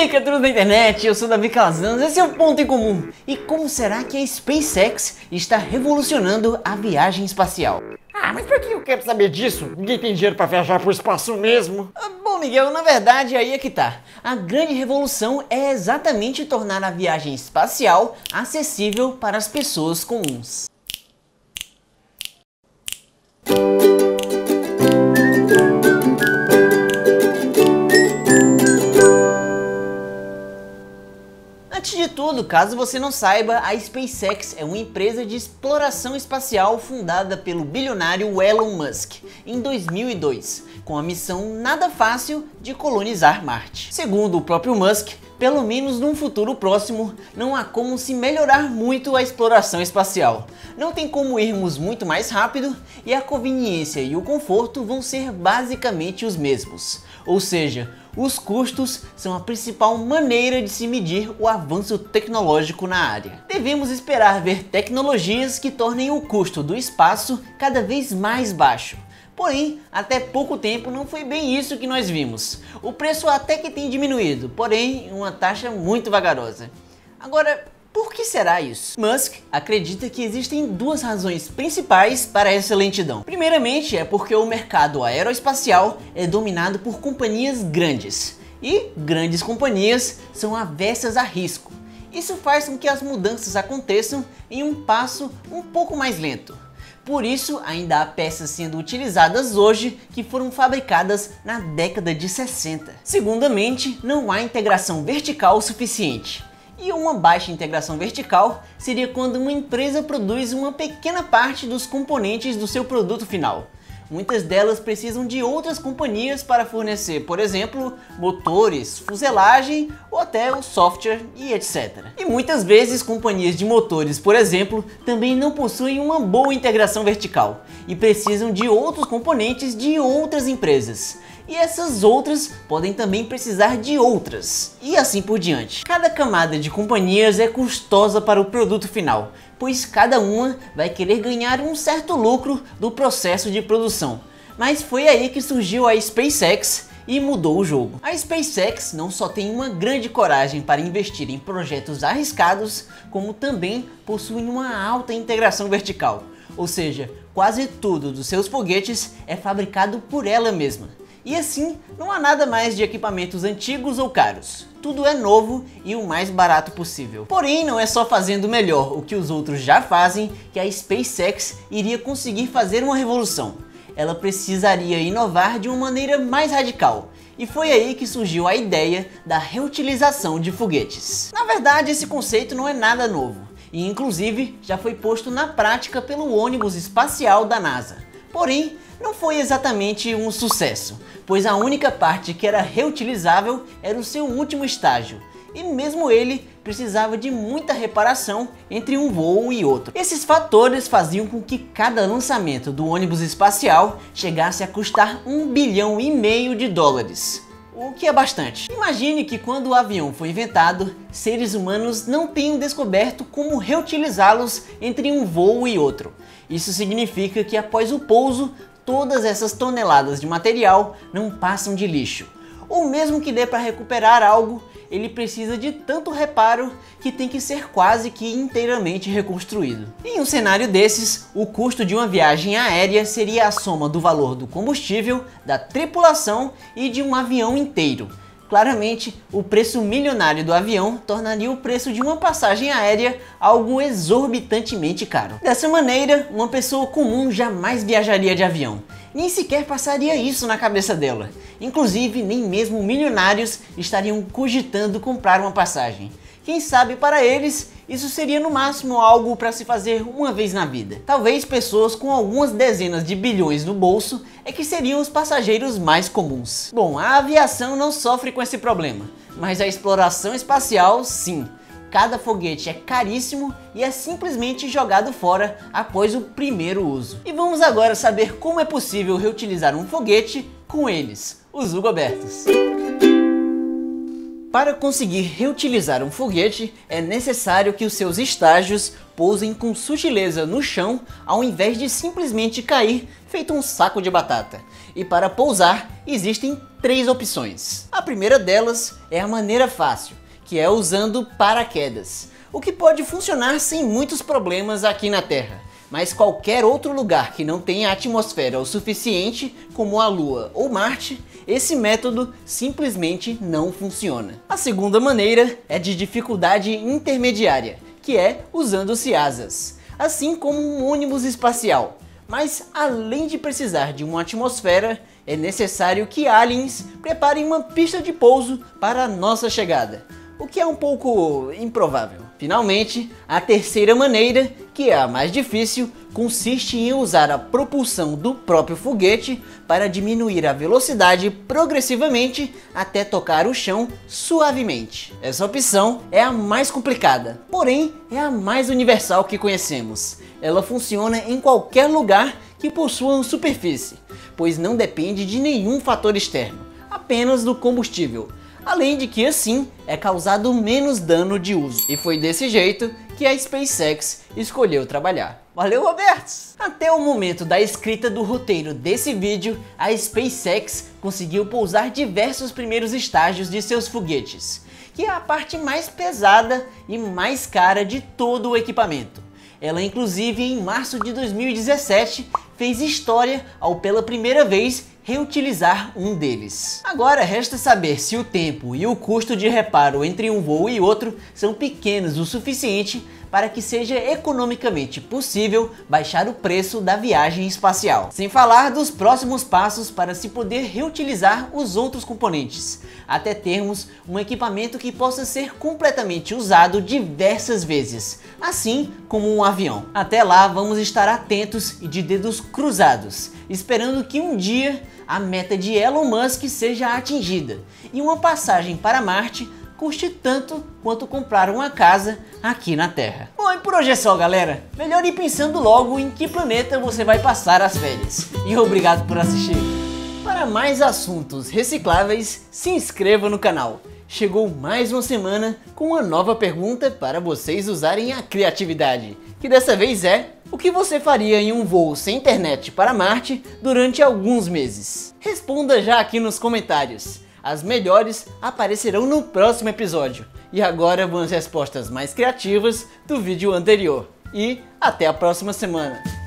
aí, criaturas da internet, eu sou Davi Calazans, esse é o Ponto em Comum. E como será que a SpaceX está revolucionando a viagem espacial? Mas por que eu quero saber disso? Ninguém tem dinheiro pra viajar pro espaço mesmo. Bom, Miguel, na verdade aí é que tá. A grande revolução é exatamente tornar a viagem espacial acessível para as pessoas comuns. Antes de tudo, caso você não saiba, a SpaceX é uma empresa de exploração espacial fundada pelo bilionário Elon Musk em 2002, com a missão nada fácil de colonizar Marte. Segundo o próprio Musk, pelo menos num futuro próximo, não há como se melhorar muito a exploração espacial. Não tem como irmos muito mais rápido e a conveniência e o conforto vão ser basicamente os mesmos. Ou seja, os custos são a principal maneira de se medir o avanço tecnológico na área. Devemos esperar ver tecnologias que tornem o custo do espaço cada vez mais baixo. Porém, até pouco tempo não foi bem isso que nós vimos. O preço até que tem diminuído, porém, uma taxa muito vagarosa. Agora, por que será isso? Musk acredita que existem duas razões principais para essa lentidão. Primeiramente, é porque o mercado aeroespacial é dominado por companhias grandes. E grandes companhias são avessas a risco. Isso faz com que as mudanças aconteçam em um passo um pouco mais lento. Por isso, ainda há peças sendo utilizadas hoje que foram fabricadas na década de 60. Segundamente, não há integração vertical suficiente. E uma baixa integração vertical seria quando uma empresa produz uma pequena parte dos componentes do seu produto final. Muitas delas precisam de outras companhias para fornecer, por exemplo, motores, fuselagem ou até o software e etc. E muitas vezes companhias de motores, por exemplo, também não possuem uma boa integração vertical e precisam de outros componentes de outras empresas. E essas outras podem também precisar de outras, e assim por diante. Cada camada de companhias é custosa para o produto final, pois cada uma vai querer ganhar um certo lucro do processo de produção. Mas foi aí que surgiu a SpaceX e mudou o jogo. A SpaceX não só tem uma grande coragem para investir em projetos arriscados, como também possui uma alta integração vertical. Ou seja, quase tudo dos seus foguetes é fabricado por ela mesma. E assim, não há nada mais de equipamentos antigos ou caros. Tudo é novo e o mais barato possível. Porém, não é só fazendo melhor o que os outros já fazem que a SpaceX iria conseguir fazer uma revolução. Ela precisaria inovar de uma maneira mais radical. E foi aí que surgiu a ideia da reutilização de foguetes. Na verdade, esse conceito não é nada novo. E inclusive, já foi posto na prática pelo ônibus espacial da NASA. Porém, não foi exatamente um sucesso, pois a única parte que era reutilizável era o seu último estágio, e mesmo ele precisava de muita reparação entre um voo e outro. Esses fatores faziam com que cada lançamento do ônibus espacial chegasse a custar US$ 1,5 bilhão, o que é bastante. Imagine que quando o avião foi inventado, seres humanos não tenham descoberto como reutilizá-los entre um voo e outro. Isso significa que após o pouso, todas essas toneladas de material não passam de lixo. Ou mesmo que dê para recuperar algo, ele precisa de tanto reparo que tem que ser quase que inteiramente reconstruído. Em um cenário desses, o custo de uma viagem aérea seria a soma do valor do combustível, da tripulação e de um avião inteiro. Claramente, o preço milionário do avião tornaria o preço de uma passagem aérea algo exorbitantemente caro. Dessa maneira, uma pessoa comum jamais viajaria de avião. Nem sequer passaria isso na cabeça dela. Inclusive, nem mesmo milionários estariam cogitando comprar uma passagem. Quem sabe para eles, isso seria no máximo algo para se fazer uma vez na vida. Talvez pessoas com algumas dezenas de bilhões no bolso é que seriam os passageiros mais comuns. Bom, a aviação não sofre com esse problema, mas a exploração espacial sim. Cada foguete é caríssimo e é simplesmente jogado fora após o primeiro uso. E vamos agora saber como é possível reutilizar um foguete com eles, os Hugobertos. Para conseguir reutilizar um foguete, é necessário que os seus estágios pousem com sutileza no chão, ao invés de simplesmente cair feito um saco de batata. E para pousar, existem 3 opções. A primeira delas é a maneira fácil, que é usando paraquedas, o que pode funcionar sem muitos problemas aqui na Terra. Mas qualquer outro lugar que não tenha atmosfera o suficiente, como a Lua ou Marte, esse método simplesmente não funciona. A segunda maneira é de dificuldade intermediária, que é usando-se asas, assim como um ônibus espacial. Mas além de precisar de uma atmosfera, é necessário que aliens preparem uma pista de pouso para a nossa chegada, o que é um pouco improvável. Finalmente, a terceira maneira, que é a mais difícil, consiste em usar a propulsão do próprio foguete para diminuir a velocidade progressivamente até tocar o chão suavemente. Essa opção é a mais complicada, porém é a mais universal que conhecemos. Ela funciona em qualquer lugar que possua uma superfície, pois não depende de nenhum fator externo, apenas do combustível. Além de que assim é causado menos dano de uso. E foi desse jeito que a SpaceX escolheu trabalhar. Valeu, Roberts! Até o momento da escrita do roteiro desse vídeo, a SpaceX conseguiu pousar diversos primeiros estágios de seus foguetes, que é a parte mais pesada e mais cara de todo o equipamento. Ela inclusive em março de 2017 fez história ao pela primeira vez reutilizar um deles. Agora resta saber se o tempo e o custo de reparo entre um voo e outro são pequenos o suficiente para que seja economicamente possível baixar o preço da viagem espacial. Sem falar dos próximos passos para se poder reutilizar os outros componentes, até termos um equipamento que possa ser completamente usado diversas vezes, assim como um avião. Até lá vamos estar atentos e de dedos cruzados, esperando que um dia a meta de Elon Musk seja atingida e uma passagem para Marte custe tanto quanto comprar uma casa aqui na Terra. Bom, e por hoje é só, galera. Melhor ir pensando logo em que planeta você vai passar as férias. E obrigado por assistir. Para mais assuntos recicláveis, se inscreva no canal. Chegou mais uma semana com uma nova pergunta para vocês usarem a criatividade, que dessa vez é: o que você faria em um voo sem internet para Marte durante alguns meses? Responda já aqui nos comentários. As melhores aparecerão no próximo episódio. E agora vão as respostas mais criativas do vídeo anterior. E até a próxima semana.